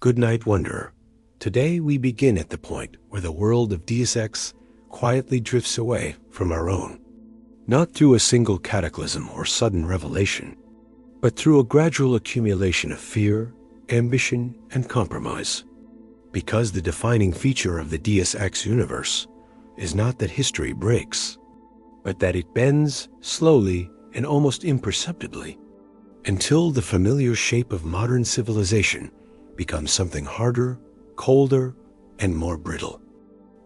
Good night, Wanderer. Today we begin at the point where the world of Deus Ex quietly drifts away from our own. Not through a single cataclysm or sudden revelation, but through a gradual accumulation of fear, ambition, and compromise. Because the defining feature of the Deus Ex universe is not that history breaks, but that it bends slowly and almost imperceptibly until the familiar shape of modern civilization becomes something harder, colder, and more brittle.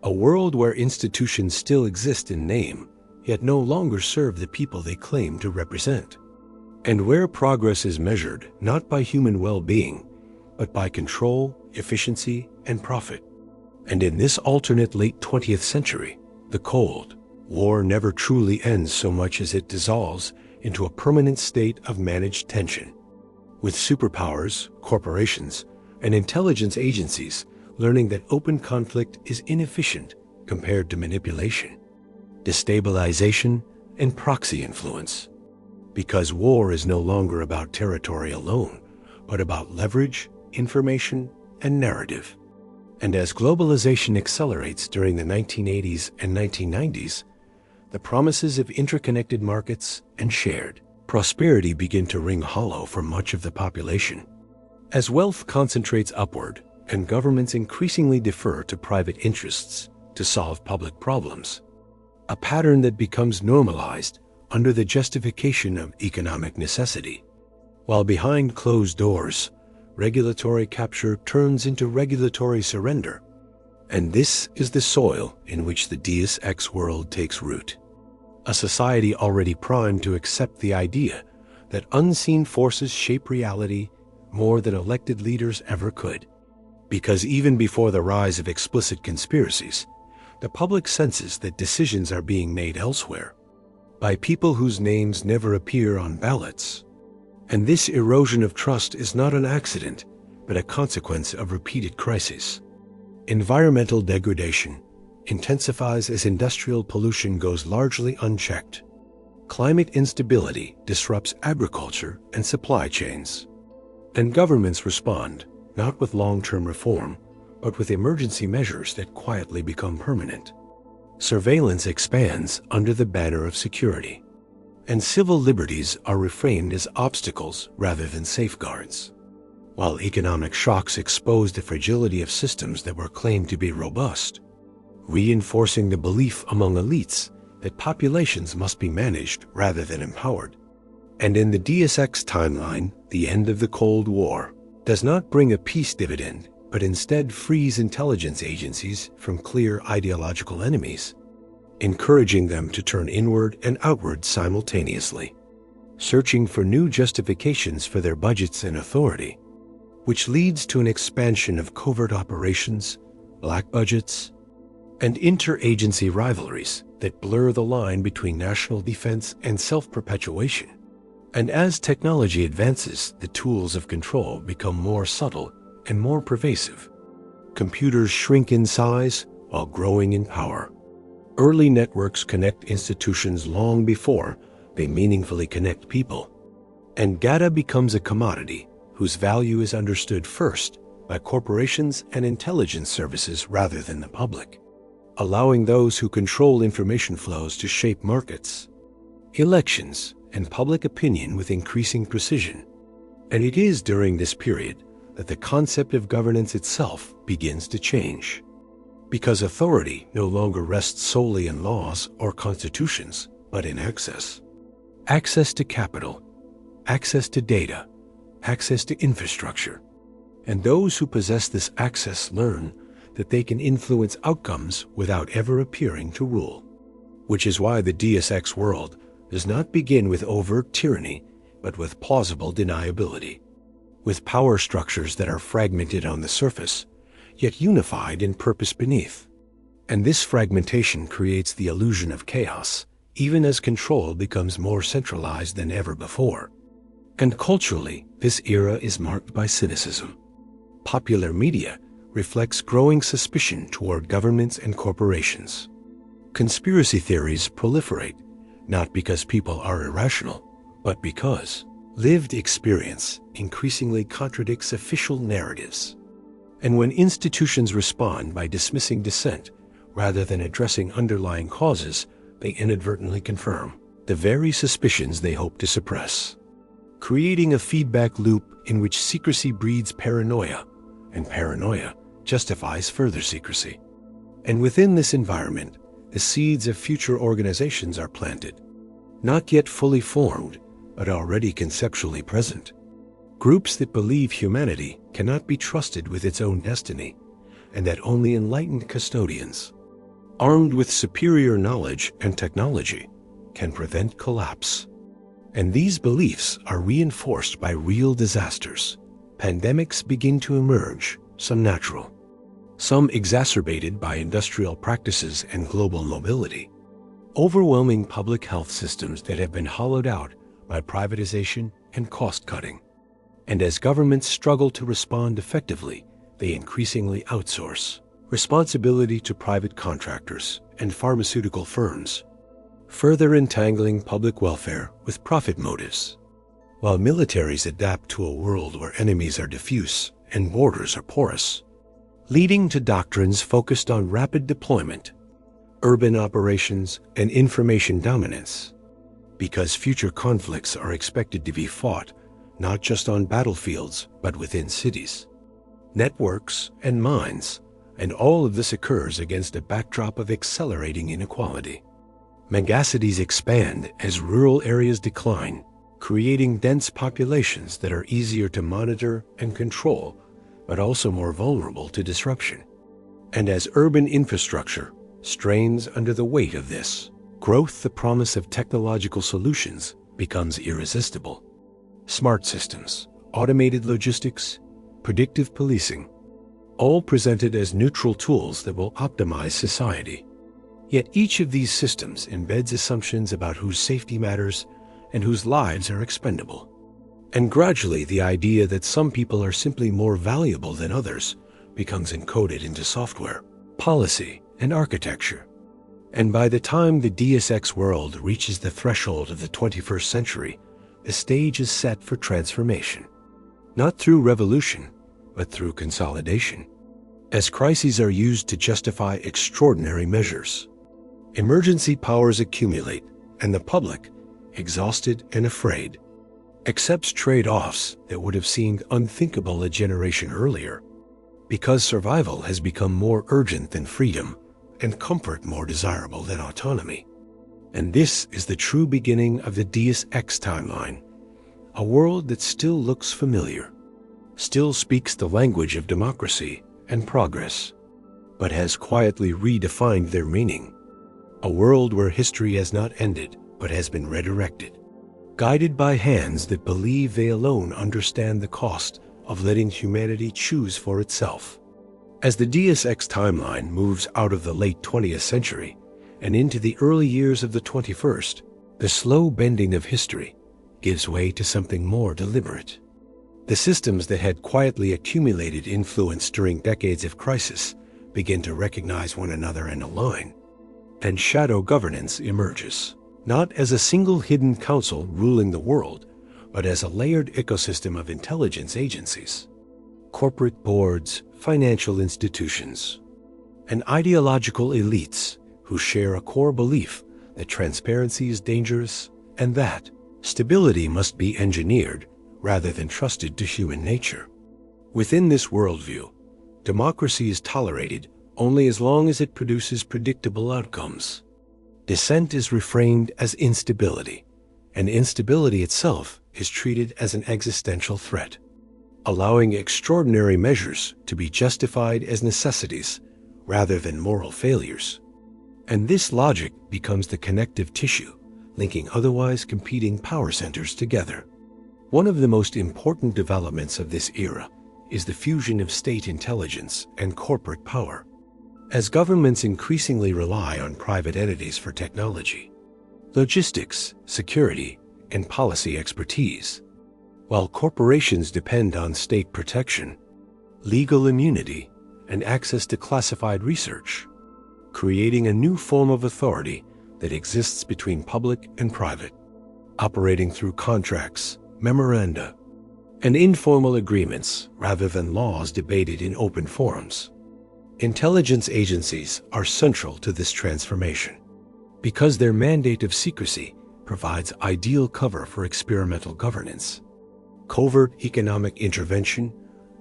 A world where institutions still exist in name, yet no longer serve the people they claim to represent. And where progress is measured not by human well-being, but by control, efficiency, and profit. And in this alternate late 20th century, the Cold War never truly ends so much as it dissolves into a permanent state of managed tension, with superpowers, corporations, and intelligence agencies learning that open conflict is inefficient compared to manipulation, destabilization, and proxy influence. Because war is no longer about territory alone, but about leverage, information, and narrative. And as globalization accelerates during the 1980s and 1990s, the promises of interconnected markets and shared prosperity begin to ring hollow for much of the population. As wealth concentrates upward and governments increasingly defer to private interests to solve public problems, a pattern that becomes normalized under the justification of economic necessity. While behind closed doors, regulatory capture turns into regulatory surrender. And this is the soil in which the Deus Ex world takes root. A society already primed to accept the idea that unseen forces shape reality more than elected leaders ever could. Because even before the rise of explicit conspiracies, the public senses that decisions are being made elsewhere, by people whose names never appear on ballots. And this erosion of trust is not an accident, but a consequence of repeated crises. Environmental degradation intensifies as industrial pollution goes largely unchecked. Climate instability disrupts agriculture and supply chains. And governments respond, not with long-term reform, but with emergency measures that quietly become permanent. Surveillance expands under the banner of security, and civil liberties are reframed as obstacles rather than safeguards. While economic shocks expose the fragility of systems that were claimed to be robust, reinforcing the belief among elites that populations must be managed rather than empowered. And in the Deus Ex timeline, the end of the Cold War does not bring a peace dividend, but instead frees intelligence agencies from clear ideological enemies, encouraging them to turn inward and outward simultaneously, searching for new justifications for their budgets and authority, which leads to an expansion of covert operations, black budgets, and interagency rivalries that blur the line between national defense and self-perpetuation. And as technology advances, the tools of control become more subtle and more pervasive. Computers shrink in size while growing in power. Early networks connect institutions long before they meaningfully connect people. And data becomes a commodity whose value is understood first by corporations and intelligence services rather than the public, allowing those who control information flows to shape markets, elections, and public opinion with increasing precision. And it is during this period that the concept of governance itself begins to change. Because authority no longer rests solely in laws or constitutions, but in access. Access to capital, access to data, access to infrastructure. And those who possess this access learn that they can influence outcomes without ever appearing to rule. Which is why the Deus Ex world does not begin with overt tyranny, but with plausible deniability. With power structures that are fragmented on the surface, yet unified in purpose beneath. And this fragmentation creates the illusion of chaos, even as control becomes more centralized than ever before. And culturally, this era is marked by cynicism. Popular media reflects growing suspicion toward governments and corporations. Conspiracy theories proliferate, not because people are irrational, but because lived experience increasingly contradicts official narratives. And when institutions respond by dismissing dissent rather than addressing underlying causes, they inadvertently confirm the very suspicions they hope to suppress, creating a feedback loop in which secrecy breeds paranoia, and paranoia justifies further secrecy. And within this environment, the seeds of future organizations are planted, not yet fully formed, but already conceptually present. Groups that believe humanity cannot be trusted with its own destiny, and that only enlightened custodians, armed with superior knowledge and technology, can prevent collapse. And these beliefs are reinforced by real disasters. Pandemics begin to emerge, some natural, some exacerbated by industrial practices and global mobility. Overwhelming public health systems that have been hollowed out by privatization and cost-cutting. And as governments struggle to respond effectively, they increasingly outsource responsibility to private contractors and pharmaceutical firms, further entangling public welfare with profit motives. While militaries adapt to a world where enemies are diffuse and borders are porous, leading to doctrines focused on rapid deployment, urban operations, and information dominance, because future conflicts are expected to be fought not just on battlefields, but within cities, networks, and minds, and all of this occurs against a backdrop of accelerating inequality. Megacities expand as rural areas decline, creating dense populations that are easier to monitor and control, but also more vulnerable to disruption. And as urban infrastructure strains under the weight of this growth, the promise of technological solutions becomes irresistible. Smart systems, automated logistics, predictive policing, all presented as neutral tools that will optimize society. Yet each of these systems embeds assumptions about whose safety matters and whose lives are expendable. And gradually, the idea that some people are simply more valuable than others becomes encoded into software, policy, and architecture. And by the time the Deus Ex world reaches the threshold of the 21st century, the stage is set for transformation, not through revolution, but through consolidation. As crises are used to justify extraordinary measures, emergency powers accumulate, and the public, exhausted and afraid, accepts trade-offs that would have seemed unthinkable a generation earlier, because survival has become more urgent than freedom, and comfort more desirable than autonomy. And this is the true beginning of the Deus Ex timeline, a world that still looks familiar, still speaks the language of democracy and progress, but has quietly redefined their meaning. A world where history has not ended, but has been redirected, guided by hands that believe they alone understand the cost of letting humanity choose for itself. As the Deus Ex timeline moves out of the late 20th century and into the early years of the 21st, the slow bending of history gives way to something more deliberate. The systems that had quietly accumulated influence during decades of crisis begin to recognize one another and align, and shadow governance emerges, not as a single hidden council ruling the world, but as a layered ecosystem of intelligence agencies, corporate boards, financial institutions, and ideological elites who share a core belief that transparency is dangerous and that stability must be engineered rather than trusted to human nature. Within this worldview, democracy is tolerated only as long as it produces predictable outcomes. Dissent is reframed as instability, and instability itself is treated as an existential threat, allowing extraordinary measures to be justified as necessities rather than moral failures. And this logic becomes the connective tissue linking otherwise competing power centers together. One of the most important developments of this era is the fusion of state intelligence and corporate power. As governments increasingly rely on private entities for technology, logistics, security, and policy expertise, while corporations depend on state protection, legal immunity, and access to classified research, creating a new form of authority that exists between public and private, operating through contracts, memoranda, and informal agreements rather than laws debated in open forums. Intelligence agencies are central to this transformation because their mandate of secrecy provides ideal cover for experimental governance, covert economic intervention,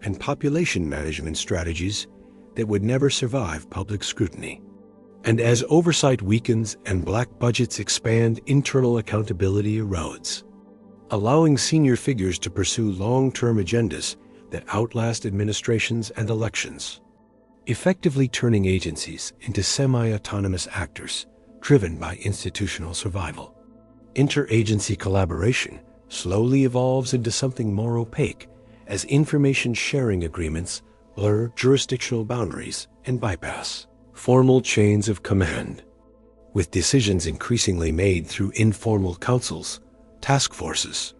and population management strategies that would never survive public scrutiny. And as oversight weakens and black budgets expand, internal accountability erodes, allowing senior figures to pursue long-term agendas that outlast administrations and elections, effectively turning agencies into semi-autonomous actors driven by institutional survival. Interagency collaboration slowly evolves into something more opaque as information sharing agreements blur jurisdictional boundaries and bypass formal chains of command, with decisions increasingly made through informal councils, task forces,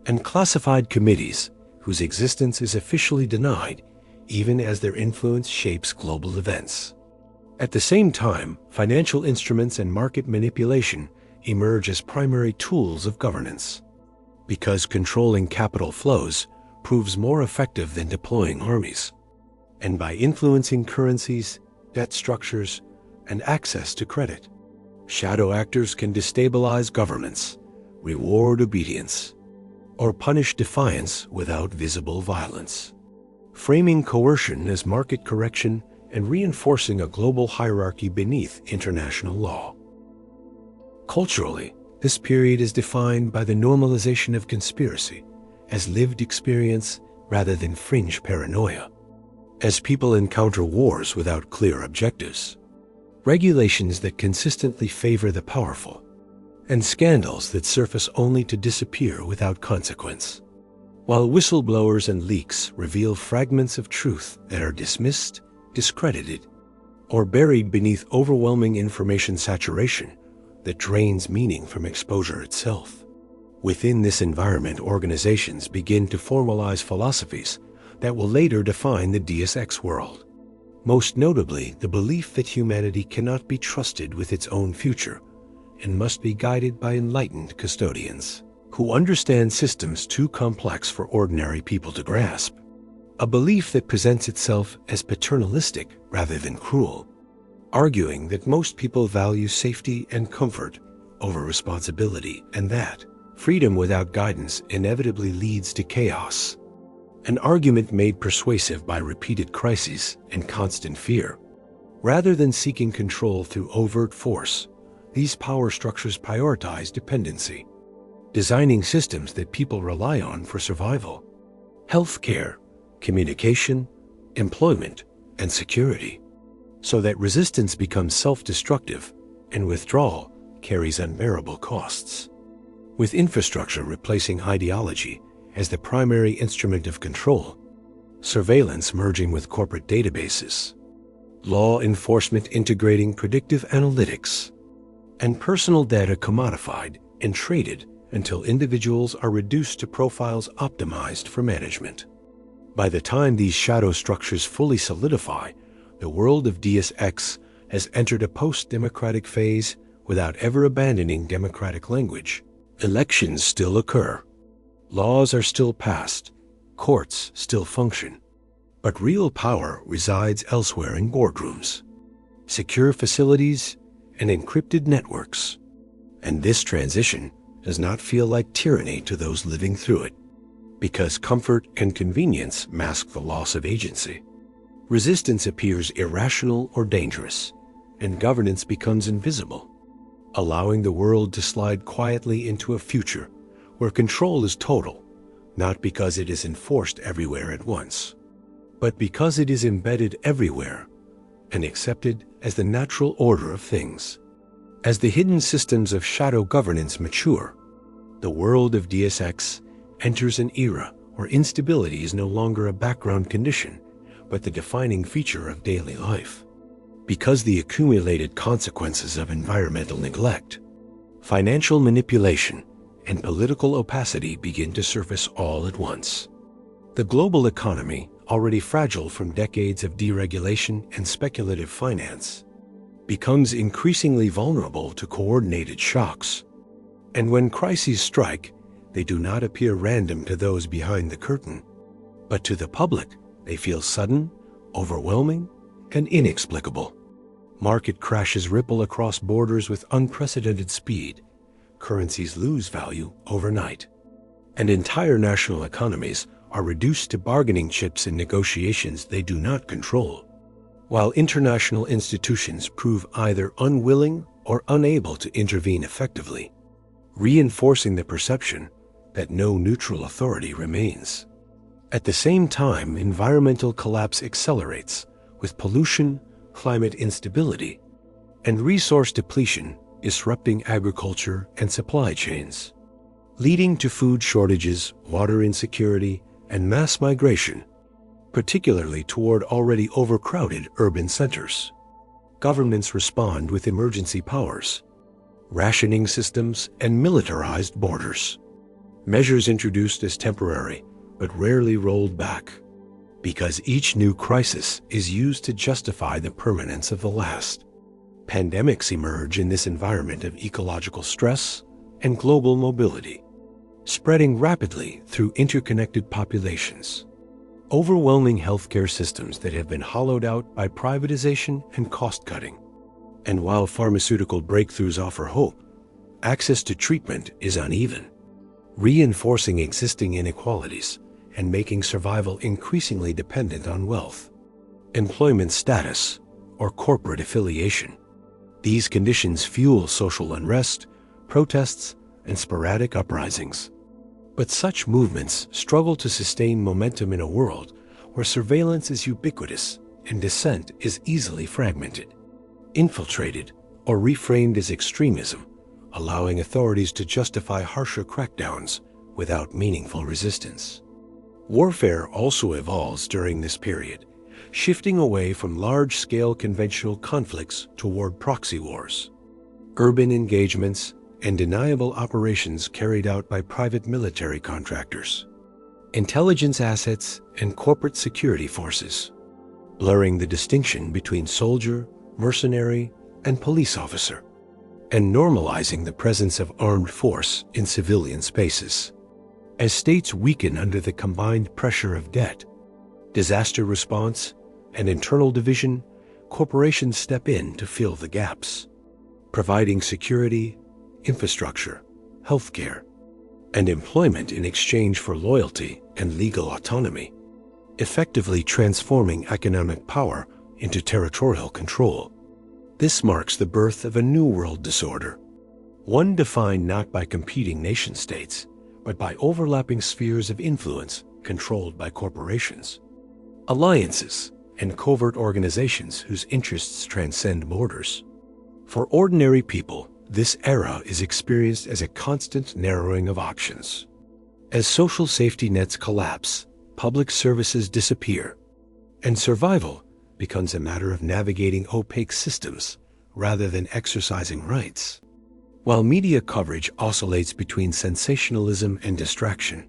and classified committees whose existence is officially denied even as their influence shapes global events. At the same time, financial instruments and market manipulation emerge as primary tools of governance, because controlling capital flows proves more effective than deploying armies. And by influencing currencies, debt structures, and access to credit, shadow actors can destabilize governments, reward obedience, or punish defiance without visible violence, framing coercion as market correction and reinforcing a global hierarchy beneath international law. Culturally, this period is defined by the normalization of conspiracy as lived experience rather than fringe paranoia. As people encounter wars without clear objectives, regulations that consistently favor the powerful, and scandals that surface only to disappear without consequence, while whistleblowers and leaks reveal fragments of truth that are dismissed, discredited, or buried beneath overwhelming information saturation that drains meaning from exposure itself. Within this environment, organizations begin to formalize philosophies that will later define the Deus Ex world. Most notably, the belief that humanity cannot be trusted with its own future and must be guided by enlightened custodians who understand systems too complex for ordinary people to grasp. A belief that presents itself as paternalistic rather than cruel, arguing that most people value safety and comfort over responsibility, and that freedom without guidance inevitably leads to chaos. An argument made persuasive by repeated crises and constant fear. Rather than seeking control through overt force, these power structures prioritize dependency, designing systems that people rely on for survival. Healthcare, communication, employment, and security, so that resistance becomes self-destructive and withdrawal carries unbearable costs. With infrastructure replacing ideology as the primary instrument of control, surveillance merging with corporate databases, law enforcement integrating predictive analytics, and personal data commodified and traded until individuals are reduced to profiles optimized for management. By the time these shadow structures fully solidify, the world of Deus Ex has entered a post-democratic phase without ever abandoning democratic language. Elections still occur. Laws are still passed. Courts still function. But real power resides elsewhere in boardrooms, secure facilities, and encrypted networks. And this transition does not feel like tyranny to those living through it, because comfort and convenience mask the loss of agency. Resistance appears irrational or dangerous, and governance becomes invisible, allowing the world to slide quietly into a future where control is total, not because it is enforced everywhere at once, but because it is embedded everywhere and accepted as the natural order of things. As the hidden systems of shadow governance mature, the world of Deus Ex enters an era where instability is no longer a background condition, but the defining feature of daily life. Because the accumulated consequences of environmental neglect, financial manipulation, and political opacity begin to surface all at once. The global economy, already fragile from decades of deregulation and speculative finance, becomes increasingly vulnerable to coordinated shocks. And when crises strike, they do not appear random to those behind the curtain, but to the public, they feel sudden, overwhelming, and inexplicable. Market crashes ripple across borders with unprecedented speed. Currencies lose value overnight, and entire national economies are reduced to bargaining chips in negotiations they do not control, while international institutions prove either unwilling or unable to intervene effectively, reinforcing the perception that no neutral authority remains. At the same time, environmental collapse accelerates, with pollution, climate instability, and resource depletion disrupting agriculture and supply chains, leading to food shortages, water insecurity, and mass migration, particularly toward already overcrowded urban centers. Governments respond with emergency powers, rationing systems, and militarized borders. Measures introduced as temporary, but rarely rolled back, because each new crisis is used to justify the permanence of the last. Pandemics emerge in this environment of ecological stress and global mobility, spreading rapidly through interconnected populations. Overwhelming healthcare systems that have been hollowed out by privatization and cost-cutting. And while pharmaceutical breakthroughs offer hope, access to treatment is uneven, reinforcing existing inequalities and making survival increasingly dependent on wealth, employment status, or corporate affiliation. These conditions fuel social unrest, protests, and sporadic uprisings. But such movements struggle to sustain momentum in a world where surveillance is ubiquitous and dissent is easily fragmented, infiltrated, or reframed as extremism, allowing authorities to justify harsher crackdowns without meaningful resistance. Warfare also evolves during this period, shifting away from large-scale conventional conflicts toward proxy wars, urban engagements, and deniable operations carried out by private military contractors, intelligence assets, and corporate security forces, blurring the distinction between soldier, mercenary, and police officer, and normalizing the presence of armed force in civilian spaces. As states weaken under the combined pressure of debt, disaster response, and internal division, corporations step in to fill the gaps, providing security, infrastructure, healthcare, and employment in exchange for loyalty and legal autonomy, effectively transforming economic power into territorial control. This marks the birth of a new world disorder, one defined not by competing nation-states, but by overlapping spheres of influence controlled by corporations, alliances, and covert organizations whose interests transcend borders. For ordinary people, this era is experienced as a constant narrowing of options. As social safety nets collapse, public services disappear, and survival becomes a matter of navigating opaque systems rather than exercising rights. While media coverage oscillates between sensationalism and distraction,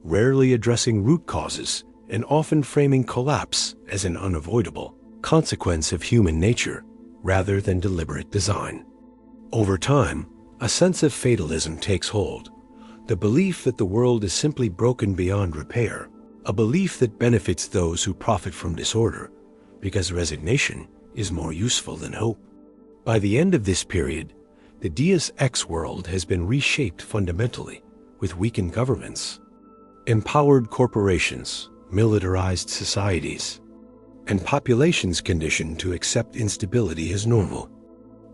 rarely addressing root causes and often framing collapse as an unavoidable consequence of human nature rather than deliberate design. Over time, a sense of fatalism takes hold, the belief that the world is simply broken beyond repair, a belief that benefits those who profit from disorder, because resignation is more useful than hope. By the end of this period, the Deus Ex world has been reshaped fundamentally, with weakened governments, empowered corporations, militarized societies, and populations conditioned to accept instability as normal,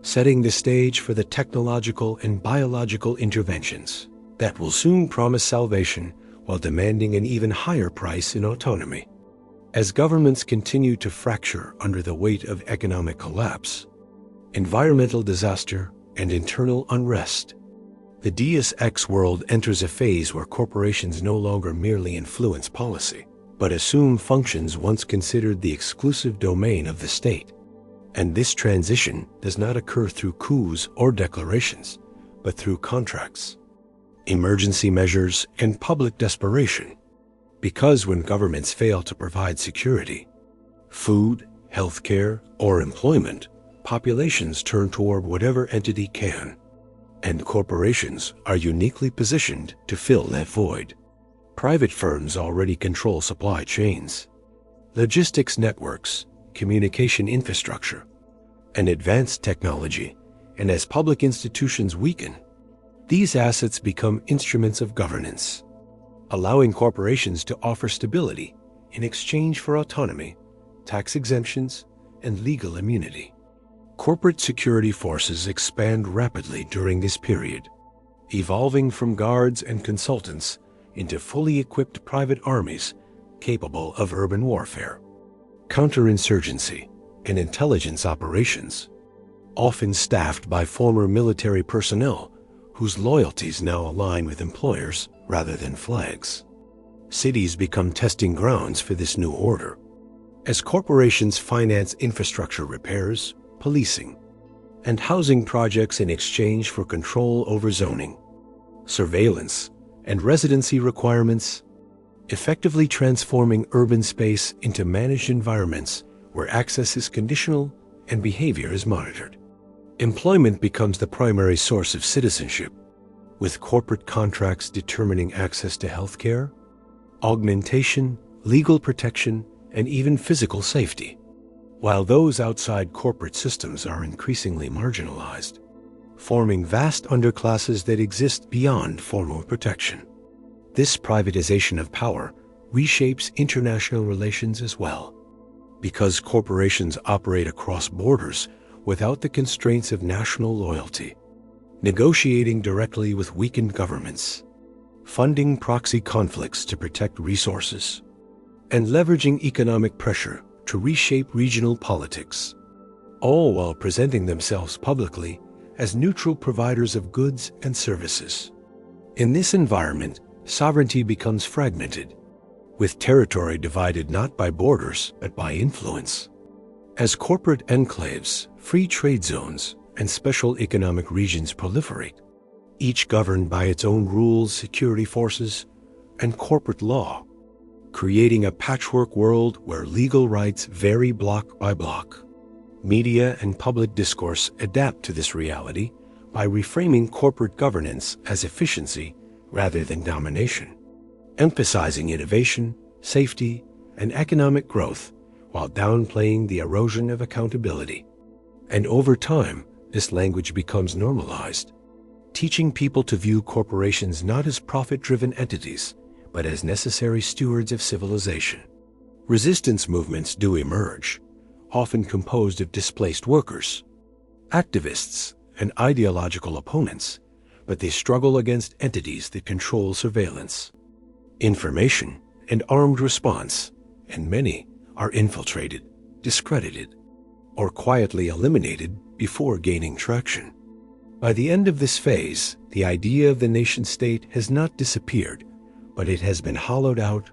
setting the stage for the technological and biological interventions that will soon promise salvation while demanding an even higher price in autonomy. As governments continue to fracture under the weight of economic collapse, environmental disaster, and internal unrest, the Deus Ex world enters a phase where corporations no longer merely influence policy, but assume functions once considered the exclusive domain of the state. And this transition does not occur through coups or declarations, but through contracts, emergency measures, and public desperation. Because when governments fail to provide security, food, healthcare, or employment, populations turn toward whatever entity can. And corporations are uniquely positioned to fill that void. Private firms already control supply chains, logistics networks, communication infrastructure, and advanced technology, and as public institutions weaken, these assets become instruments of governance, allowing corporations to offer stability in exchange for autonomy, tax exemptions, and legal immunity. Corporate security forces expand rapidly during this period, evolving from guards and consultants into fully equipped private armies capable of urban warfare, counterinsurgency, and intelligence operations, often staffed by former military personnel whose loyalties now align with employers rather than flags. Cities become testing grounds for this new order, as corporations finance infrastructure repairs, policing, and housing projects in exchange for control over zoning, surveillance, and residency requirements, effectively transforming urban space into managed environments where access is conditional and behavior is monitored. Employment becomes the primary source of citizenship, with corporate contracts determining access to healthcare, augmentation, legal protection, and even physical safety, while those outside corporate systems are increasingly marginalized, forming vast underclasses that exist beyond formal protection. This privatization of power reshapes international relations as well, because corporations operate across borders without the constraints of national loyalty, negotiating directly with weakened governments, funding proxy conflicts to protect resources, and leveraging economic pressure to reshape regional politics, all while presenting themselves publicly as neutral providers of goods and services. In this environment, sovereignty becomes fragmented, with territory divided not by borders but by influence. As corporate enclaves, free trade zones, and special economic regions proliferate, each governed by its own rules, security forces, and corporate law, creating a patchwork world where legal rights vary block by block. Media and public discourse adapt to this reality by reframing corporate governance as efficiency rather than domination, emphasizing innovation, safety, and economic growth while downplaying the erosion of accountability. And over time, this language becomes normalized, teaching people to view corporations not as profit-driven entities, but as necessary stewards of civilization. Resistance movements do emerge, often composed of displaced workers, activists, and ideological opponents, but they struggle against entities that control surveillance, information, and armed response, and many are infiltrated, discredited, or quietly eliminated before gaining traction. By the end of this phase, the idea of the nation-state has not disappeared, but it has been hollowed out,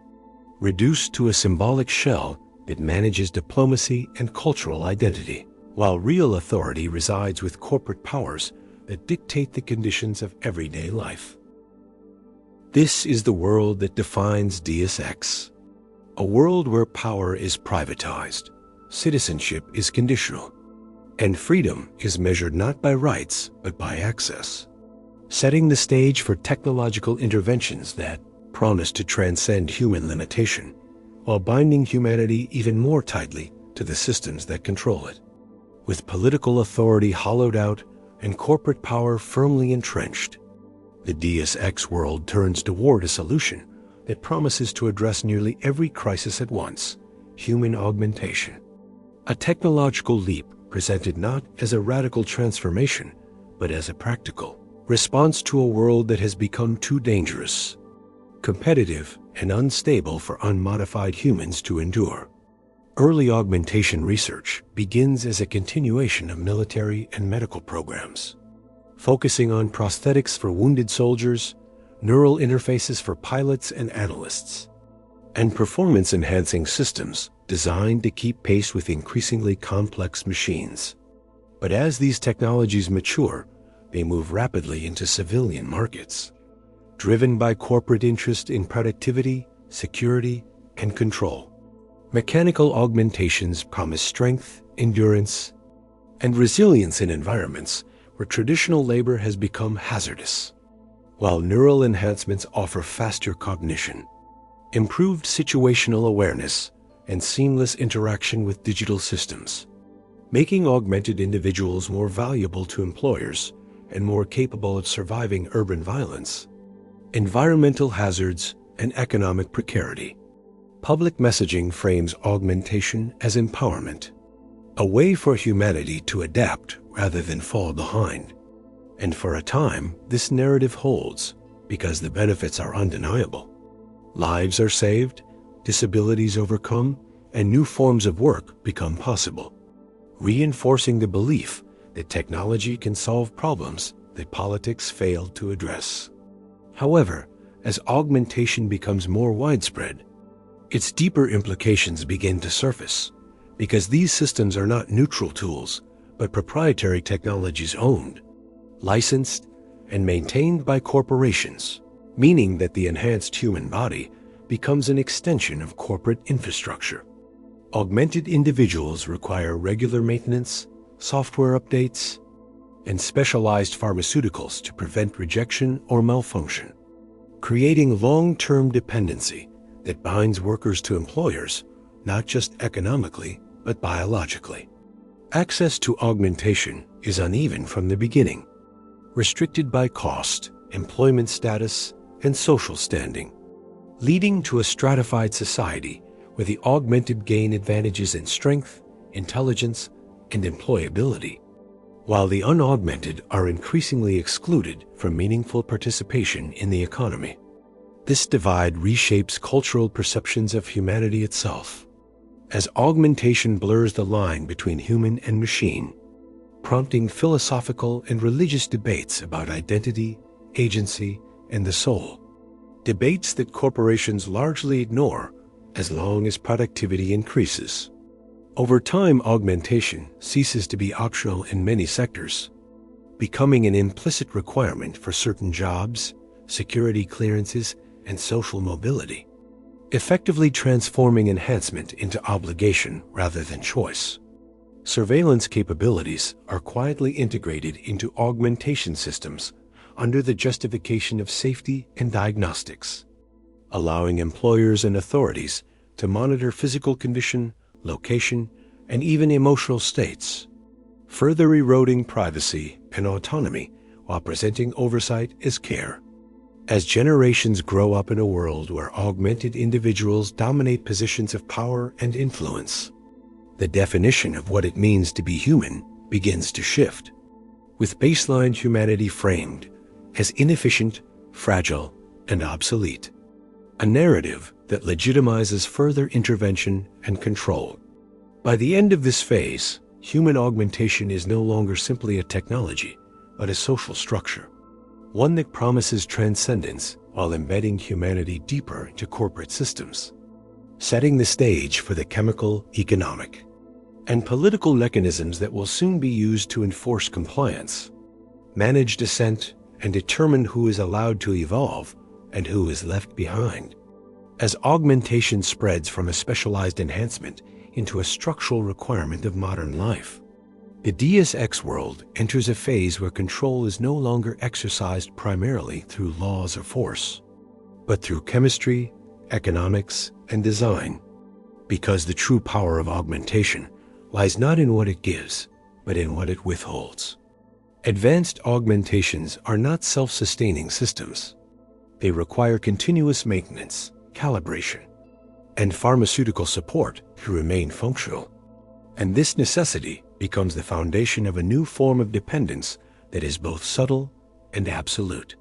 reduced to a symbolic shell that manages diplomacy and cultural identity, while real authority resides with corporate powers that dictate the conditions of everyday life. This is the world that defines Deus Ex, a world where power is privatized, citizenship is conditional, and freedom is measured not by rights but by access, setting the stage for technological interventions that promise to transcend human limitation, while binding humanity even more tightly to the systems that control it. With political authority hollowed out and corporate power firmly entrenched, the Deus Ex world turns toward a solution that promises to address nearly every crisis at once: human augmentation. A technological leap presented not as a radical transformation, but as a practical response to a world that has become too dangerous, competitive, and unstable for unmodified humans to endure. Early augmentation research begins as a continuation of military and medical programs, focusing on prosthetics for wounded soldiers, neural interfaces for pilots and analysts, and performance-enhancing systems designed to keep pace with increasingly complex machines. But as these technologies mature, they move rapidly into civilian markets, driven by corporate interest in productivity, security, and control. Mechanical augmentations promise strength, endurance, and resilience in environments where traditional labor has become hazardous. While neural enhancements offer faster cognition, improved situational awareness, and seamless interaction with digital systems, making augmented individuals more valuable to employers and more capable of surviving urban violence, environmental hazards, and economic precarity. Public messaging frames augmentation as empowerment, a way for humanity to adapt rather than fall behind. And for a time, this narrative holds because the benefits are undeniable. Lives are saved, disabilities overcome, and new forms of work become possible, reinforcing the belief that technology can solve problems that politics failed to address. However, as augmentation becomes more widespread, its deeper implications begin to surface, because these systems are not neutral tools, but proprietary technologies owned, licensed, and maintained by corporations, meaning that the enhanced human body becomes an extension of corporate infrastructure. Augmented individuals require regular maintenance, software updates, and specialized pharmaceuticals to prevent rejection or malfunction, creating long-term dependency that binds workers to employers, not just economically, but biologically. Access to augmentation is uneven from the beginning, restricted by cost, employment status, and social standing, leading to a stratified society where the augmented gain advantages in strength, intelligence, and employability, while the unaugmented are increasingly excluded from meaningful participation in the economy. This divide reshapes cultural perceptions of humanity itself, as augmentation blurs the line between human and machine, prompting philosophical and religious debates about identity, agency, and the soul. Debates that corporations largely ignore as long as productivity increases. Over time, augmentation ceases to be optional in many sectors, becoming an implicit requirement for certain jobs, security clearances, and social mobility, effectively transforming enhancement into obligation rather than choice. Surveillance capabilities are quietly integrated into augmentation systems under the justification of safety and diagnostics, allowing employers and authorities to monitor physical condition, location, and even emotional states, further eroding privacy and autonomy while presenting oversight as care. As generations grow up in a world where augmented individuals dominate positions of power and influence, the definition of what it means to be human begins to shift, with baseline humanity framed as inefficient, fragile, and obsolete, a narrative that legitimizes further intervention and control. By the end of this phase, human augmentation is no longer simply a technology, but a social structure, one that promises transcendence while embedding humanity deeper into corporate systems, setting the stage for the chemical, economic, and political mechanisms that will soon be used to enforce compliance, manage dissent, and determine who is allowed to evolve and who is left behind. As augmentation spreads from a specialized enhancement into a structural requirement of modern life, the Deus Ex world enters a phase where control is no longer exercised primarily through laws or force, but through chemistry, economics, and design, because the true power of augmentation lies not in what it gives, but in what it withholds. Advanced augmentations are not self-sustaining systems. They require continuous maintenance, calibration, and pharmaceutical support to remain functional. And this necessity becomes the foundation of a new form of dependence that is both subtle and absolute.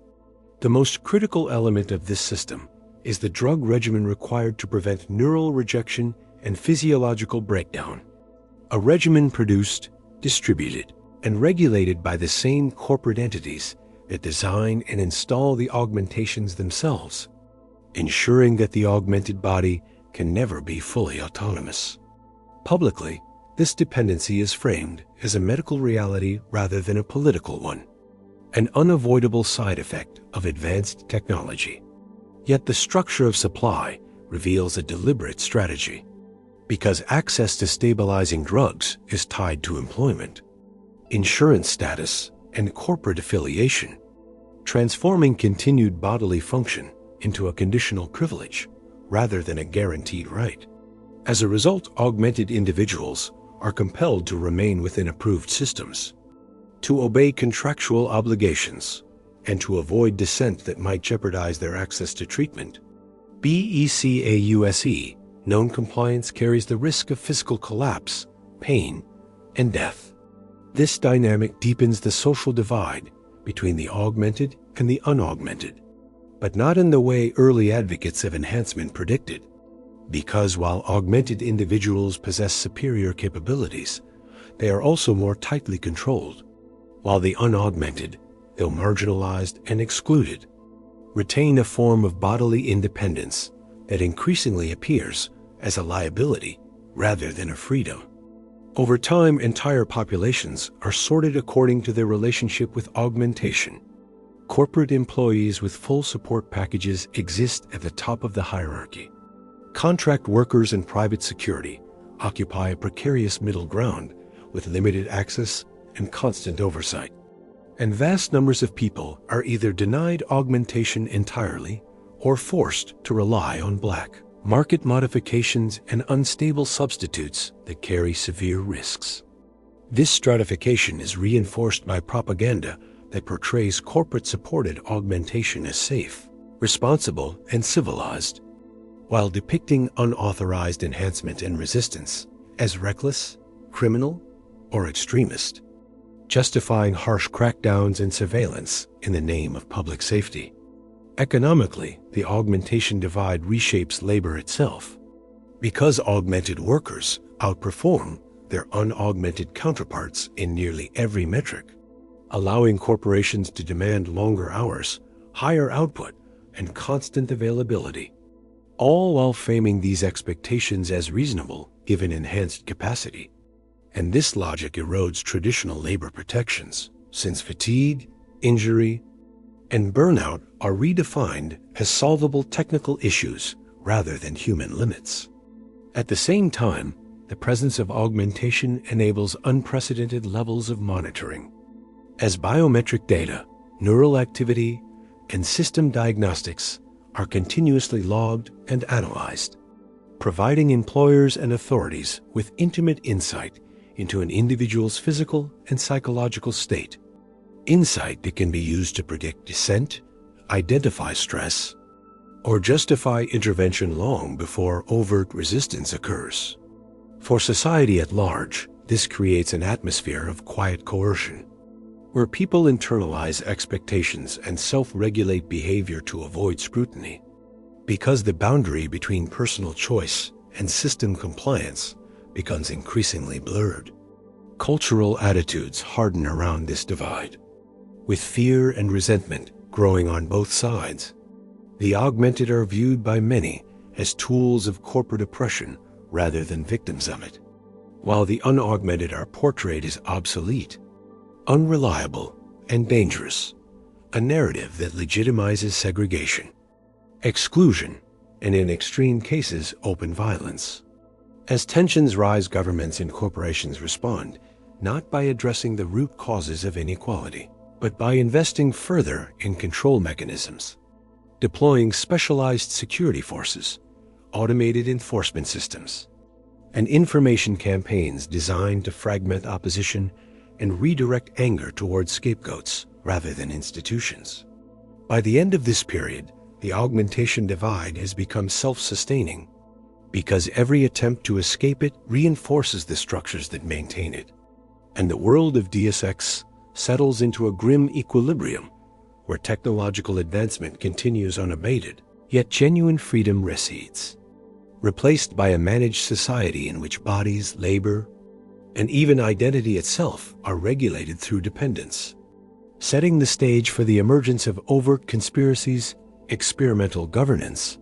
The most critical element of this system is the drug regimen required to prevent neural rejection and physiological breakdown. A regimen produced, distributed, and regulated by the same corporate entities that design and install the augmentations themselves, ensuring that the augmented body can never be fully autonomous. Publicly, this dependency is framed as a medical reality rather than a political one, an unavoidable side effect of advanced technology. Yet the structure of supply reveals a deliberate strategy, because access to stabilizing drugs is tied to employment, insurance status, and corporate affiliation, transforming continued bodily function into a conditional privilege rather than a guaranteed right. As a result, augmented individuals are compelled to remain within approved systems, to obey contractual obligations, and to avoid dissent that might jeopardize their access to treatment. BECAUSE, known compliance carries the risk of physical collapse, pain, and death. This dynamic deepens the social divide between the augmented and the unaugmented, but not in the way early advocates of enhancement predicted. Because while augmented individuals possess superior capabilities, they are also more tightly controlled, while the unaugmented, though marginalized and excluded, retain a form of bodily independence that increasingly appears as a liability rather than a freedom. Over time, entire populations are sorted according to their relationship with augmentation. Corporate employees with full support packages exist at the top of the hierarchy. Contract workers and private security occupy a precarious middle ground with limited access and constant oversight. And vast numbers of people are either denied augmentation entirely or forced to rely on black market modifications and unstable substitutes that carry severe risks. This stratification is reinforced by propaganda that portrays corporate-supported augmentation as safe, responsible, and civilized, while depicting unauthorized enhancement and resistance as reckless, criminal, or extremist, justifying harsh crackdowns and surveillance in the name of public safety. Economically, the augmentation divide reshapes labor itself. Because augmented workers outperform their unaugmented counterparts in nearly every metric, allowing corporations to demand longer hours, higher output, and constant availability, all while framing these expectations as reasonable given enhanced capacity. And this logic erodes traditional labor protections, since fatigue, injury, and burnout are redefined as solvable technical issues rather than human limits. At the same time, the presence of augmentation enables unprecedented levels of monitoring. As biometric data, neural activity, and system diagnostics are continuously logged and analyzed, providing employers and authorities with intimate insight into an individual's physical and psychological state. Insight that can be used to predict dissent, identify stress, or justify intervention long before overt resistance occurs. For society at large, this creates an atmosphere of quiet coercion, where people internalize expectations and self-regulate behavior to avoid scrutiny. Because the boundary between personal choice and system compliance becomes increasingly blurred, cultural attitudes harden around this divide. With fear and resentment growing on both sides, the augmented are viewed by many as tools of corporate oppression rather than victims of it, while the unaugmented are portrayed as obsolete, unreliable, and dangerous, a narrative that legitimizes segregation, exclusion, and in extreme cases, open violence. As tensions rise, governments and corporations respond, not by addressing the root causes of inequality, but by investing further in control mechanisms, deploying specialized security forces, automated enforcement systems, and information campaigns designed to fragment opposition and redirect anger towards scapegoats rather than institutions. By the end of this period, the augmentation divide has become self-sustaining because every attempt to escape it reinforces the structures that maintain it, and the world of Deus Ex settles into a grim equilibrium where technological advancement continues unabated, yet genuine freedom recedes, replaced by a managed society in which bodies, labor, and even identity itself are regulated through dependence, setting the stage for the emergence of overt conspiracies, experimental governance,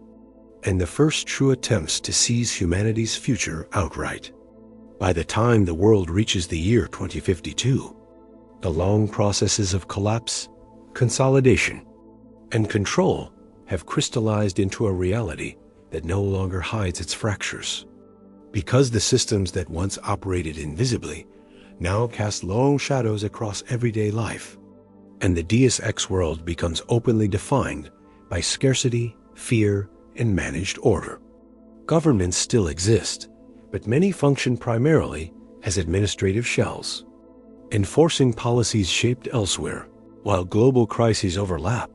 and the first true attempts to seize humanity's future outright. By the time the world reaches the year 2052, the long processes of collapse, consolidation, and control have crystallized into a reality that no longer hides its fractures. Because the systems that once operated invisibly now cast long shadows across everyday life, and the Deus Ex world becomes openly defined by scarcity, fear, and managed order. Governments still exist, but many function primarily as administrative shells, enforcing policies shaped elsewhere, while global crises overlap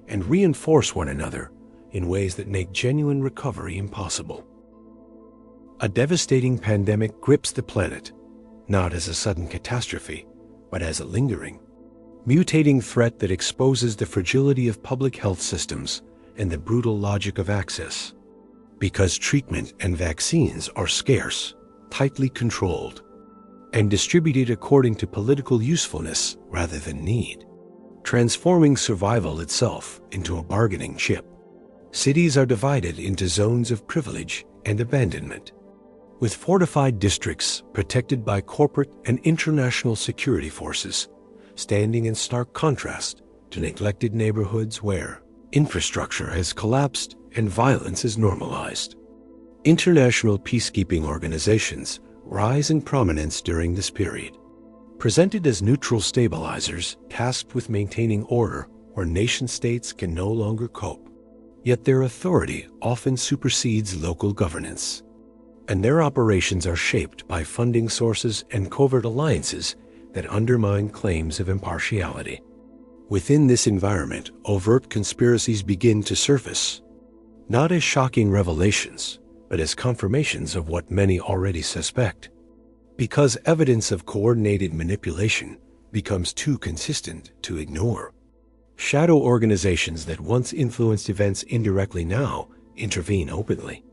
and reinforce one another in ways that make genuine recovery impossible. A devastating pandemic grips the planet, not as a sudden catastrophe, but as a lingering, mutating threat that exposes the fragility of public health systems and the brutal logic of access. Because treatment and vaccines are scarce, tightly controlled, and distributed according to political usefulness rather than need, transforming survival itself into a bargaining chip. Cities are divided into zones of privilege and abandonment, with fortified districts protected by corporate and international security forces, standing in stark contrast to neglected neighborhoods where infrastructure has collapsed and violence is normalized. International peacekeeping organizations rise in prominence during this period, presented as neutral stabilizers tasked with maintaining order where nation-states can no longer cope. Yet their authority often supersedes local governance, and their operations are shaped by funding sources and covert alliances that undermine claims of impartiality. Within this environment, overt conspiracies begin to surface, not as shocking revelations, but as confirmations of what many already suspect, because evidence of coordinated manipulation becomes too consistent to ignore. Shadow organizations that once influenced events indirectly now intervene openly,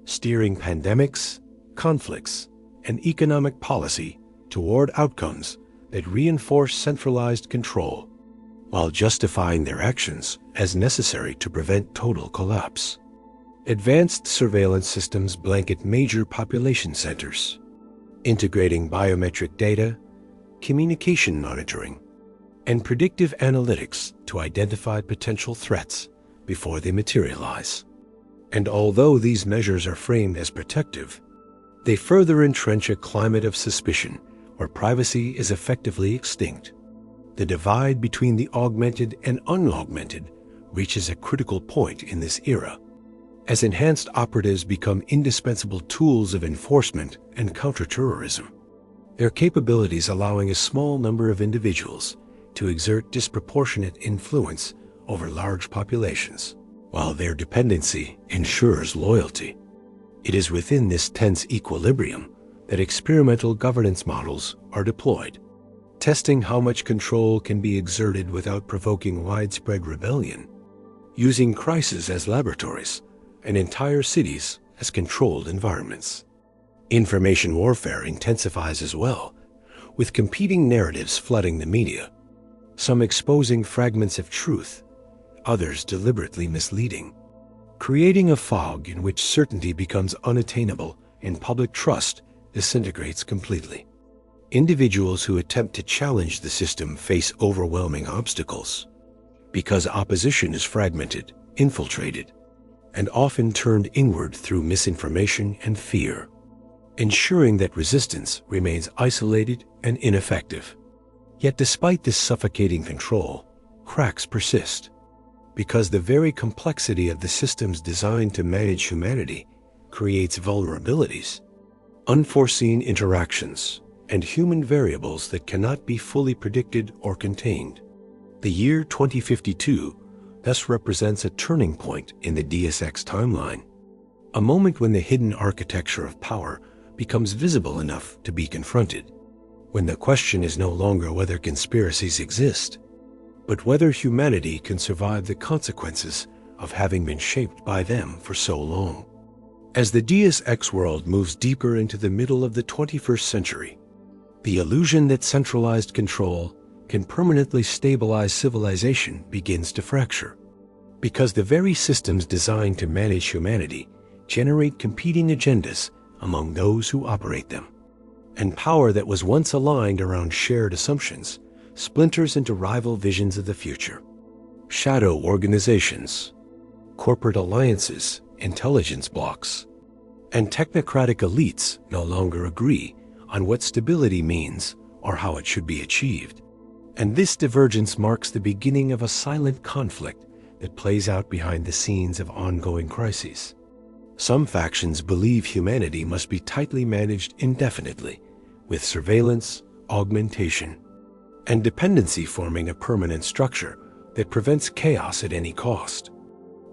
steering pandemics, conflicts, and economic policy toward outcomes that reinforce centralized control, while justifying their actions as necessary to prevent total collapse. Advanced surveillance systems blanket major population centers, integrating biometric data, communication monitoring, and predictive analytics to identify potential threats before they materialize. And although these measures are framed as protective, they further entrench a climate of suspicion where privacy is effectively extinct. The divide between the augmented and unaugmented reaches a critical point in this era, as enhanced operatives become indispensable tools of enforcement and counterterrorism, their capabilities allowing a small number of individuals to exert disproportionate influence over large populations, while their dependency ensures loyalty. It is within this tense equilibrium that experimental governance models are deployed, testing how much control can be exerted without provoking widespread rebellion, using crises as laboratories and entire cities as controlled environments. Information warfare intensifies as well, with competing narratives flooding the media, some exposing fragments of truth, others deliberately misleading, creating a fog in which certainty becomes unattainable and public trust disintegrates completely. Individuals who attempt to challenge the system face overwhelming obstacles, because opposition is fragmented, infiltrated, and often turned inward through misinformation and fear, ensuring that resistance remains isolated and ineffective. Yet despite this suffocating control, cracks persist, because the very complexity of the systems designed to manage humanity creates vulnerabilities, unforeseen interactions, and human variables that cannot be fully predicted or contained. The year 2052 thus represents a turning point in the Deus Ex timeline, a moment when the hidden architecture of power becomes visible enough to be confronted, when the question is no longer whether conspiracies exist, but whether humanity can survive the consequences of having been shaped by them for so long. As the Deus Ex world moves deeper into the middle of the 21st century, the illusion that centralized control can permanently stabilize civilization begins to fracture, because the very systems designed to manage humanity generate competing agendas among those who operate them, and power that was once aligned around shared assumptions splinters into rival visions of the future. Shadow organizations, corporate alliances, intelligence blocks, and technocratic elites no longer agree on what stability means or how it should be achieved. And this divergence marks the beginning of a silent conflict that plays out behind the scenes of ongoing crises. Some factions believe humanity must be tightly managed indefinitely, with surveillance, augmentation, and dependency forming a permanent structure that prevents chaos at any cost.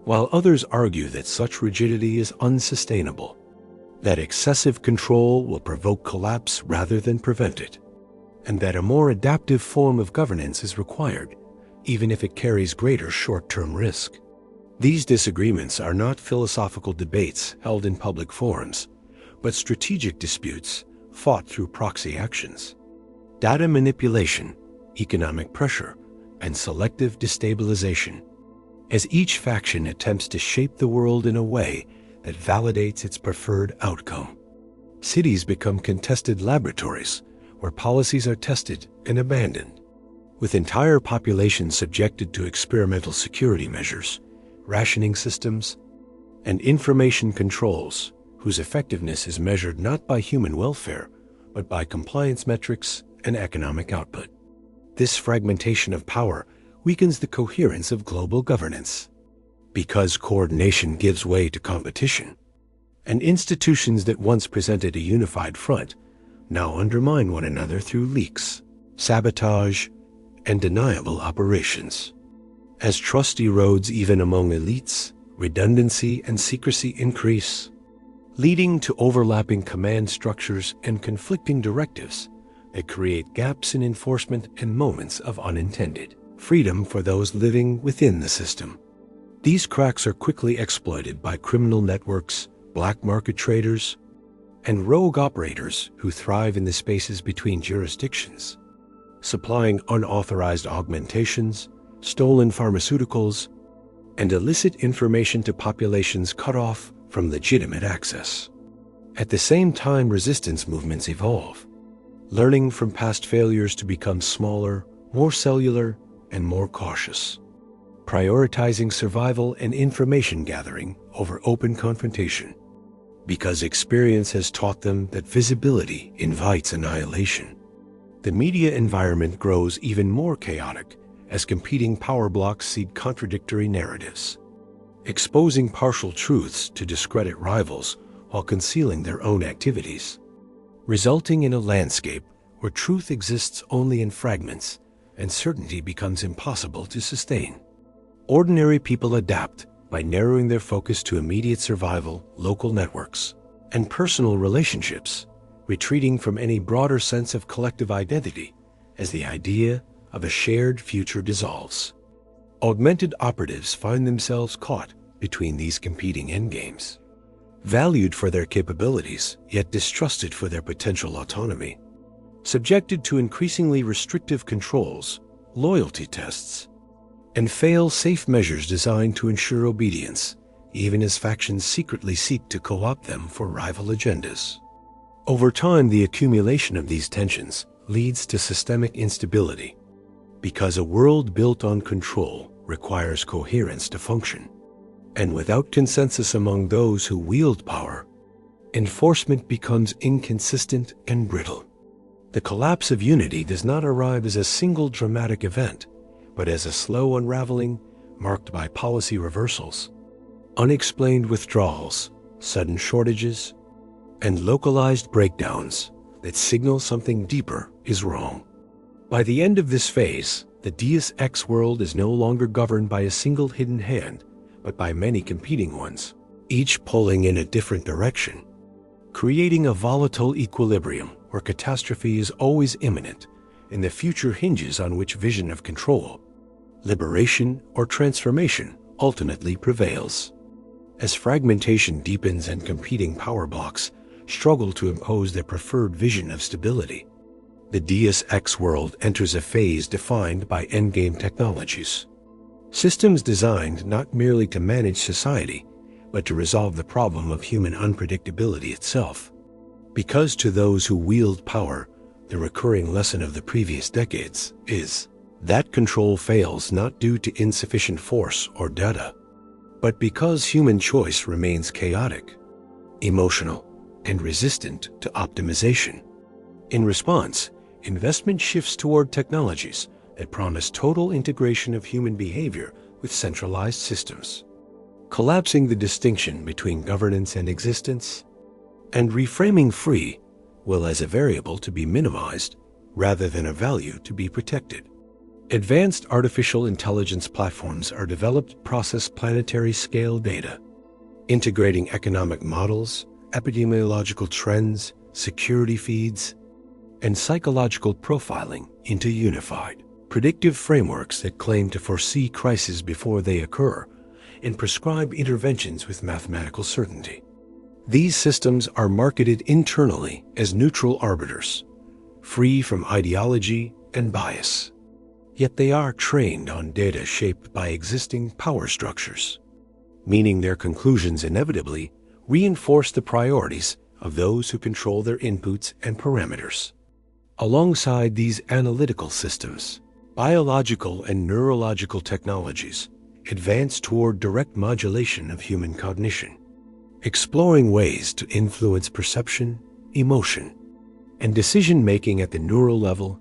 While others argue that such rigidity is unsustainable, that excessive control will provoke collapse rather than prevent it, and that a more adaptive form of governance is required, even if it carries greater short-term risk. These disagreements are not philosophical debates held in public forums, but strategic disputes fought through proxy actions. Data manipulation, economic pressure, and selective destabilization, as each faction attempts to shape the world in a way that validates its preferred outcome. Cities become contested laboratories where policies are tested and abandoned, with entire populations subjected to experimental security measures, rationing systems, and information controls whose effectiveness is measured not by human welfare, but by compliance metrics and economic output. This fragmentation of power weakens the coherence of global governance, because coordination gives way to competition, and institutions that once presented a unified front now undermine one another through leaks, sabotage, and deniable operations. As trust erodes even among elites, redundancy and secrecy increase, leading to overlapping command structures and conflicting directives that create gaps in enforcement and moments of unintended freedom for those living within the system. These cracks are quickly exploited by criminal networks, black market traders, and rogue operators who thrive in the spaces between jurisdictions, supplying unauthorized augmentations, stolen pharmaceuticals, and illicit information to populations cut off from legitimate access. At the same time, resistance movements evolve, learning from past failures to become smaller, more cellular, and more cautious, prioritizing survival and information gathering over open confrontation, because experience has taught them that visibility invites annihilation. The media environment grows even more chaotic as competing power blocks seed contradictory narratives, exposing partial truths to discredit rivals while concealing their own activities, resulting in a landscape where truth exists only in fragments and certainty becomes impossible to sustain. Ordinary people adapt by narrowing their focus to immediate survival, local networks, and personal relationships, retreating from any broader sense of collective identity as the idea of a shared future dissolves. Augmented operatives find themselves caught between these competing endgames, valued for their capabilities, yet distrusted for their potential autonomy, subjected to increasingly restrictive controls, loyalty tests, and fail-safe measures designed to ensure obedience, even as factions secretly seek to co-opt them for rival agendas. Over time, the accumulation of these tensions leads to systemic instability, because a world built on control requires coherence to function. And without consensus among those who wield power, enforcement becomes inconsistent and brittle. The collapse of unity does not arrive as a single dramatic event, but as a slow unraveling marked by policy reversals, unexplained withdrawals, sudden shortages, and localized breakdowns that signal something deeper is wrong. By the end of this phase, the Deus Ex world is no longer governed by a single hidden hand, but by many competing ones, each pulling in a different direction, creating a volatile equilibrium where catastrophe is always imminent and the future hinges on which vision of control, liberation, or transformation ultimately prevails. As fragmentation deepens and competing power blocks struggle to impose their preferred vision of stability, the Deus Ex world enters a phase defined by endgame technologies. Systems designed not merely to manage society, but to resolve the problem of human unpredictability itself. Because to those who wield power, the recurring lesson of the previous decades is that control fails not due to insufficient force or data, but because human choice remains chaotic, emotional, and resistant to optimization. In response, investment shifts toward technologies that promise total integration of human behavior with centralized systems, collapsing the distinction between governance and existence, and reframing free will as a variable to be minimized rather than a value to be protected. Advanced artificial intelligence platforms are developed to process planetary scale data, integrating economic models, epidemiological trends, security feeds, and psychological profiling into unified, predictive frameworks that claim to foresee crises before they occur and prescribe interventions with mathematical certainty. These systems are marketed internally as neutral arbiters, free from ideology and bias. Yet they are trained on data shaped by existing power structures, meaning their conclusions inevitably reinforce the priorities of those who control their inputs and parameters. Alongside these analytical systems, biological and neurological technologies advance toward direct modulation of human cognition, exploring ways to influence perception, emotion, and decision-making at the neural level,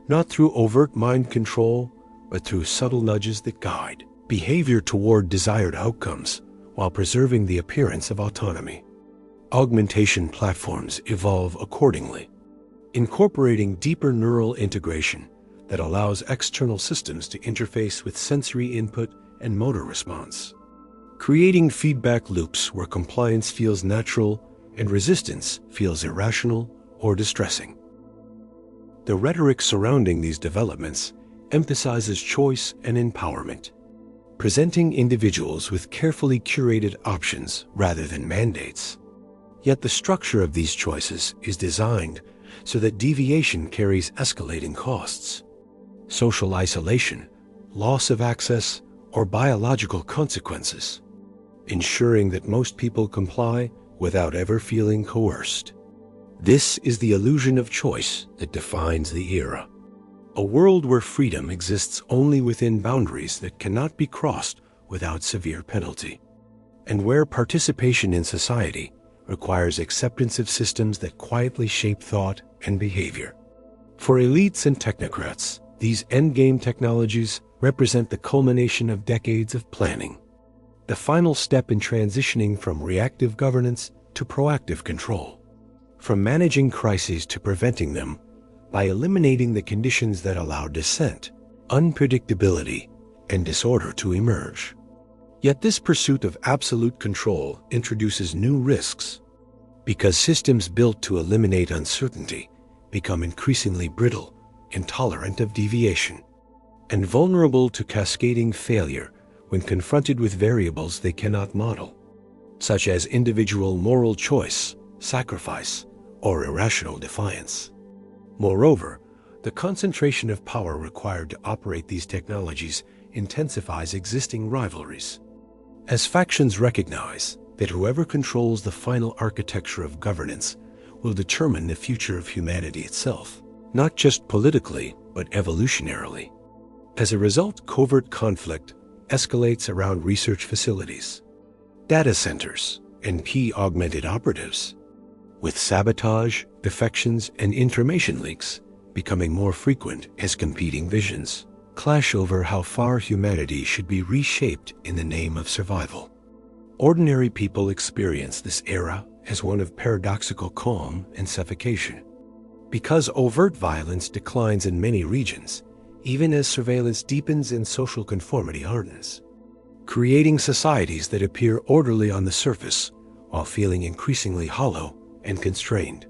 not through overt mind control, but through subtle nudges that guide behavior toward desired outcomes while preserving the appearance of autonomy. Augmentation platforms evolve accordingly, incorporating deeper neural integration that allows external systems to interface with sensory input and motor response, creating feedback loops where compliance feels natural and resistance feels irrational or distressing. The rhetoric surrounding these developments emphasizes choice and empowerment, presenting individuals with carefully curated options rather than mandates. Yet the structure of these choices is designed so that deviation carries escalating costs. Social isolation, loss of access, or biological consequences, ensuring that most people comply without ever feeling coerced. This is the illusion of choice that defines the era. A world where freedom exists only within boundaries that cannot be crossed without severe penalty, and where participation in society requires acceptance of systems that quietly shape thought and behavior. For elites and technocrats, these endgame technologies represent the culmination of decades of planning, the final step in transitioning from reactive governance to proactive control, from managing crises to preventing them by eliminating the conditions that allow dissent, unpredictability, and disorder to emerge. Yet this pursuit of absolute control introduces new risks, because systems built to eliminate uncertainty become increasingly brittle, intolerant of deviation, and vulnerable to cascading failure when confronted with variables they cannot model, such as individual moral choice, sacrifice, or irrational defiance. Moreover, the concentration of power required to operate these technologies intensifies existing rivalries, as factions recognize that whoever controls the final architecture of governance will determine the future of humanity itself, not just politically, but evolutionarily. As a result, covert conflict escalates around research facilities, data centers, and key augmented operatives, with sabotage, defections, and information leaks becoming more frequent as competing visions clash over how far humanity should be reshaped in the name of survival. Ordinary people experience this era as one of paradoxical calm and suffocation. Because overt violence declines in many regions, even as surveillance deepens and social conformity hardens, creating societies that appear orderly on the surface while feeling increasingly hollow and constrained.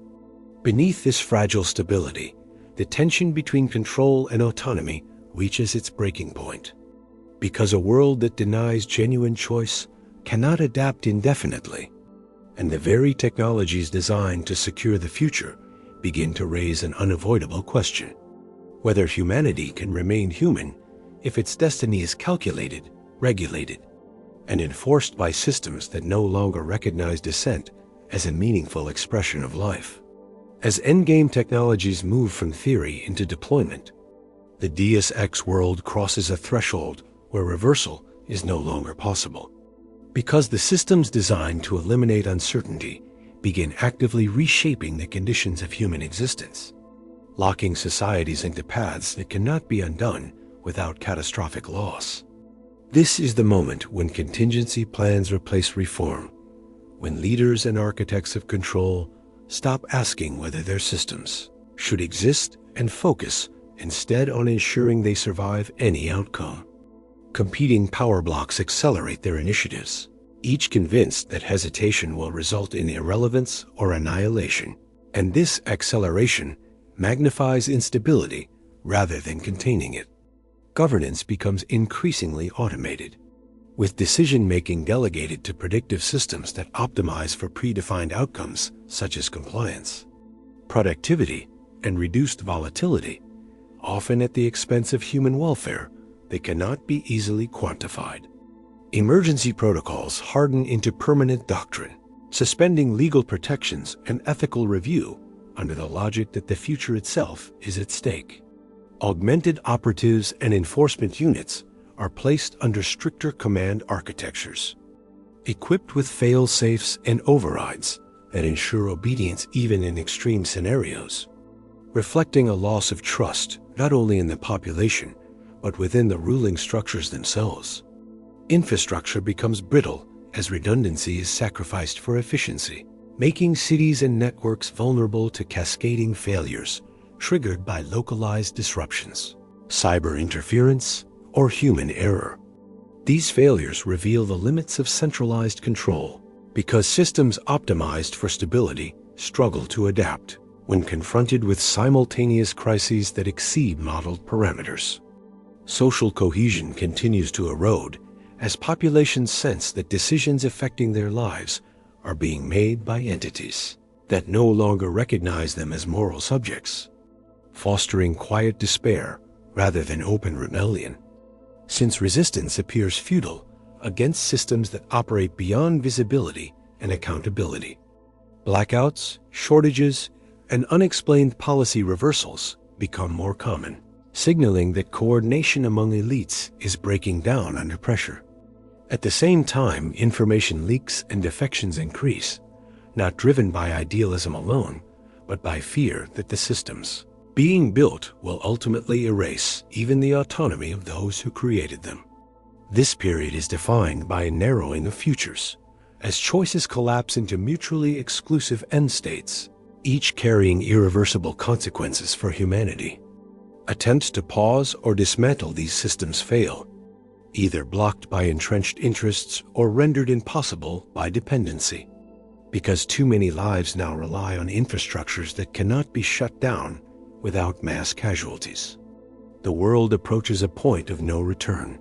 Beneath this fragile stability, the tension between control and autonomy reaches its breaking point, because a world that denies genuine choice cannot adapt indefinitely, and the very technologies designed to secure the future begin to raise an unavoidable question: whether humanity can remain human if its destiny is calculated, regulated, and enforced by systems that no longer recognize dissent as a meaningful expression of life. As endgame technologies move from theory into deployment, the Deus Ex world crosses a threshold where reversal is no longer possible, because the systems designed to eliminate uncertainty begin actively reshaping the conditions of human existence. locking societies into paths that cannot be undone without catastrophic loss. This is the moment when contingency plans replace reform, when leaders and architects of control stop asking whether their systems should exist and focus instead on ensuring they survive any outcome. Competing power blocks accelerate their initiatives, each convinced that hesitation will result in irrelevance or annihilation. And this acceleration magnifies instability rather than containing it. Governance becomes increasingly automated, with decision-making delegated to predictive systems that optimize for predefined outcomes such as compliance, productivity, and reduced volatility, often at the expense of human welfare that cannot be easily quantified. Emergency protocols harden into permanent doctrine, suspending legal protections and ethical review under the logic that the future itself is at stake. Augmented operatives and enforcement units are placed under stricter command architectures, equipped with fail-safes and overrides that ensure obedience even in extreme scenarios, reflecting a loss of trust not only in the population but within the ruling structures themselves. Infrastructure becomes brittle as redundancy is sacrificed for efficiency, making cities and networks vulnerable to cascading failures triggered by localized disruptions, cyber interference, or human error. These failures reveal the limits of centralized control because systems optimized for stability struggle to adapt when confronted with simultaneous crises that exceed modeled parameters. Social cohesion continues to erode as populations sense that decisions affecting their lives are being made by entities that no longer recognize them as moral subjects, fostering quiet despair rather than open rebellion. Since resistance appears futile against systems that operate beyond visibility and accountability, blackouts, shortages, and unexplained policy reversals become more common, signaling that coordination among elites is breaking down under pressure. At the same time, information leaks and defections increase, not driven by idealism alone, but by fear that the systems being built will ultimately erase even the autonomy of those who created them. This period is defined by a narrowing of futures, as choices collapse into mutually exclusive end states, each carrying irreversible consequences for humanity. Attempts to pause or dismantle these systems fail, either blocked by entrenched interests or rendered impossible by dependency, because too many lives now rely on infrastructures that cannot be shut down without mass casualties. The world approaches a point of no return,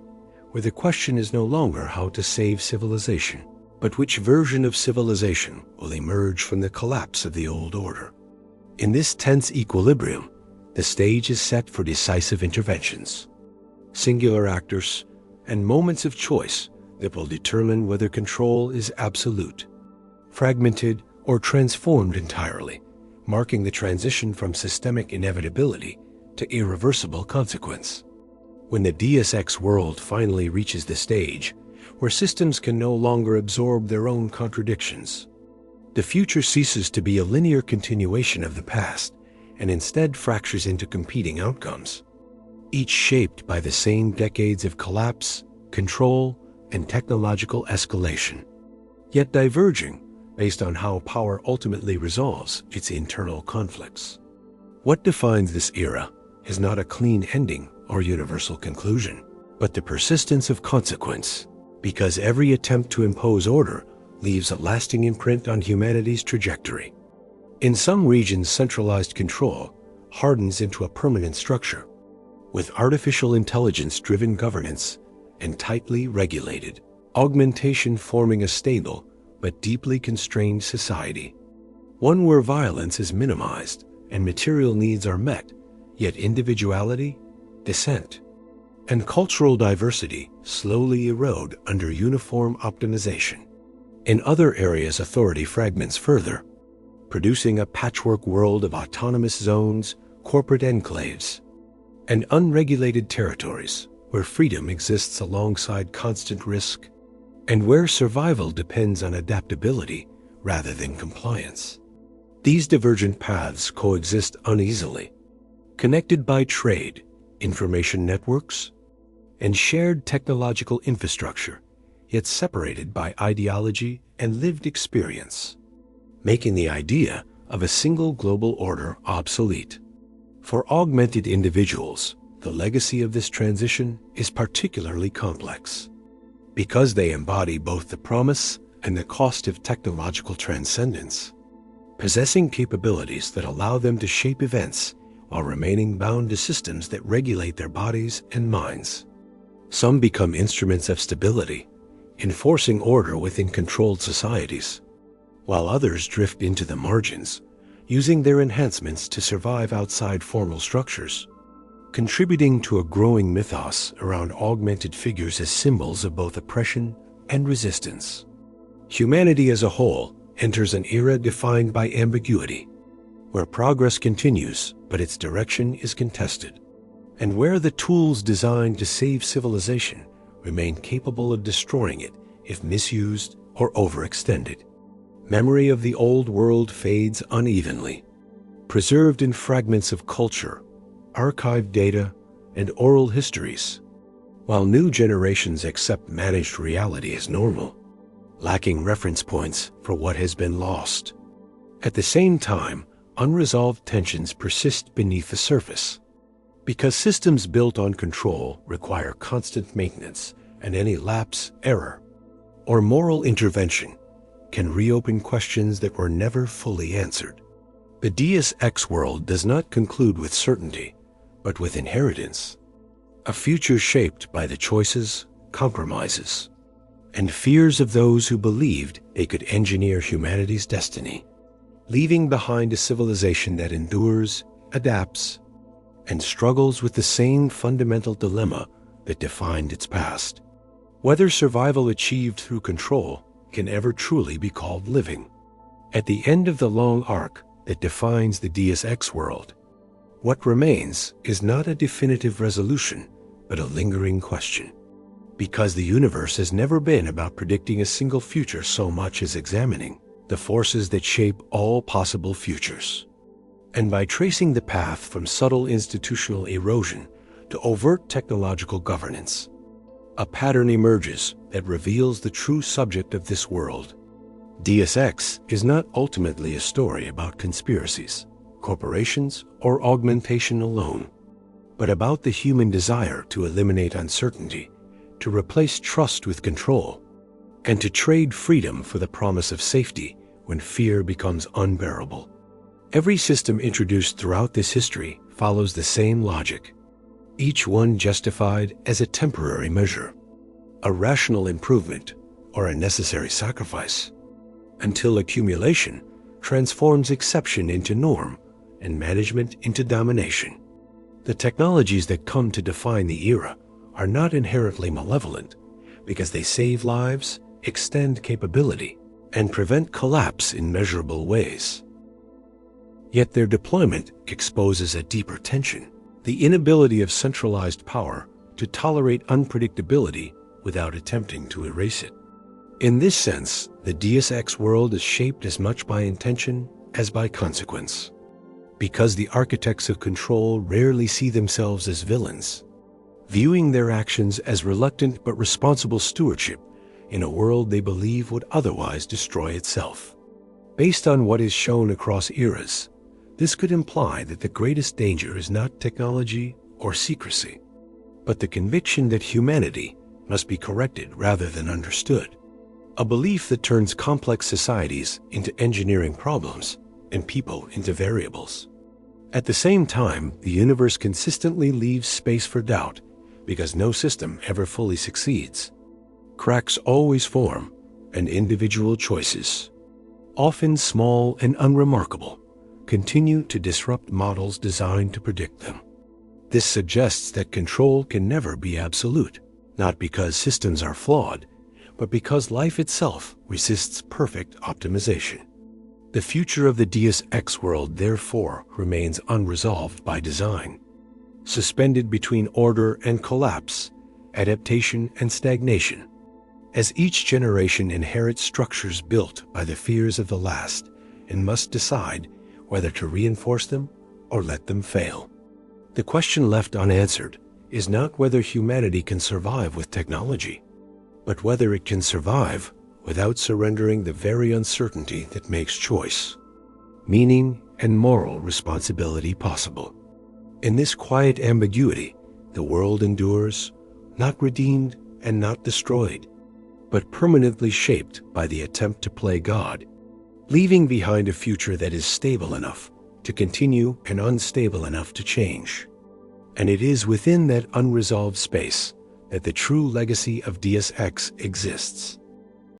where the question is no longer how to save civilization, but which version of civilization will emerge from the collapse of the old order. In this tense equilibrium, the stage is set for decisive interventions, singular actors, and moments of choice that will determine whether control is absolute, fragmented, or transformed entirely, marking the transition from systemic inevitability to irreversible consequence. When the Deus Ex world finally reaches the stage where systems can no longer absorb their own contradictions, the future ceases to be a linear continuation of the past and instead fractures into competing outcomes, each shaped by the same decades of collapse, control, and technological escalation, yet diverging based on how power ultimately resolves its internal conflicts. What defines this era is not a clean ending or universal conclusion, but the persistence of consequence, because every attempt to impose order leaves a lasting imprint on humanity's trajectory. In some regions, centralized control hardens into a permanent structure, with artificial intelligence-driven governance and tightly regulated augmentation forming a stable but deeply constrained society, one where violence is minimized and material needs are met, yet individuality, dissent, and cultural diversity slowly erode under uniform optimization. In other areas, authority fragments further, producing a patchwork world of autonomous zones, corporate enclaves, and unregulated territories where freedom exists alongside constant risk and where survival depends on adaptability rather than compliance. These divergent paths coexist uneasily, connected by trade, information networks, and shared technological infrastructure, yet separated by ideology and lived experience, making the idea of a single global order obsolete. For augmented individuals, the legacy of this transition is particularly complex, because they embody both the promise and the cost of technological transcendence, possessing capabilities that allow them to shape events while remaining bound to systems that regulate their bodies and minds. Some become instruments of stability, enforcing order within controlled societies, while others drift into the margins, using their enhancements to survive outside formal structures, contributing to a growing mythos around augmented figures as symbols of both oppression and resistance. Humanity as a whole enters an era defined by ambiguity, where progress continues but its direction is contested, and where the tools designed to save civilization remain capable of destroying it if misused or overextended. Memory of the old world fades unevenly, preserved in fragments of culture, archived data, and oral histories, while new generations accept managed reality as normal, lacking reference points for what has been lost. At the same time, unresolved tensions persist beneath the surface, because systems built on control require constant maintenance, and any lapse, error, or moral intervention can reopen questions that were never fully answered. The Deus Ex world does not conclude with certainty, but with inheritance, a future shaped by the choices, compromises, and fears of those who believed they could engineer humanity's destiny, leaving behind a civilization that endures, adapts, and struggles with the same fundamental dilemma that defined its past: whether survival achieved through control can ever truly be called living. At the end of the long arc that defines the Deus Ex world, what remains is not a definitive resolution, but a lingering question. Because the universe has never been about predicting a single future so much as examining the forces that shape all possible futures. And by tracing the path from subtle institutional erosion to overt technological governance, a pattern emerges that reveals the true subject of this world. Deus Ex is not ultimately a story about conspiracies, corporations, or augmentation alone, but about the human desire to eliminate uncertainty, to replace trust with control, and to trade freedom for the promise of safety when fear becomes unbearable. Every system introduced throughout this history follows the same logic, each one justified as a temporary measure, a rational improvement, or a necessary sacrifice, until accumulation transforms exception into norm and management into domination. The technologies that come to define the era are not inherently malevolent, because they save lives, extend capability, and prevent collapse in measurable ways. Yet their deployment exposes a deeper tension: the inability of centralized power to tolerate unpredictability without attempting to erase it. In this sense, the Deus Ex world is shaped as much by intention as by consequence, because the architects of control rarely see themselves as villains, viewing their actions as reluctant but responsible stewardship in a world they believe would otherwise destroy itself. Based on what is shown across eras, this could imply that the greatest danger is not technology or secrecy, but the conviction that humanity must be corrected rather than understood, a belief that turns complex societies into engineering problems and people into variables. At the same time, the universe consistently leaves space for doubt, because no system ever fully succeeds. Cracks always form, and individual choices, often small and unremarkable, continue to disrupt models designed to predict them. This suggests that control can never be absolute, not because systems are flawed, but because life itself resists perfect optimization. The future of the Deus Ex world, therefore, remains unresolved by design, suspended between order and collapse, adaptation and stagnation, as each generation inherits structures built by the fears of the last and must decide whether to reinforce them or let them fail. The question left unanswered is not whether humanity can survive with technology, but whether it can survive without surrendering the very uncertainty that makes choice, meaning, and moral responsibility possible. In this quiet ambiguity, the world endures, not redeemed and not destroyed, but permanently shaped by the attempt to play God, leaving behind a future that is stable enough to continue and unstable enough to change. And it is within that unresolved space that the true legacy of Deus Ex exists.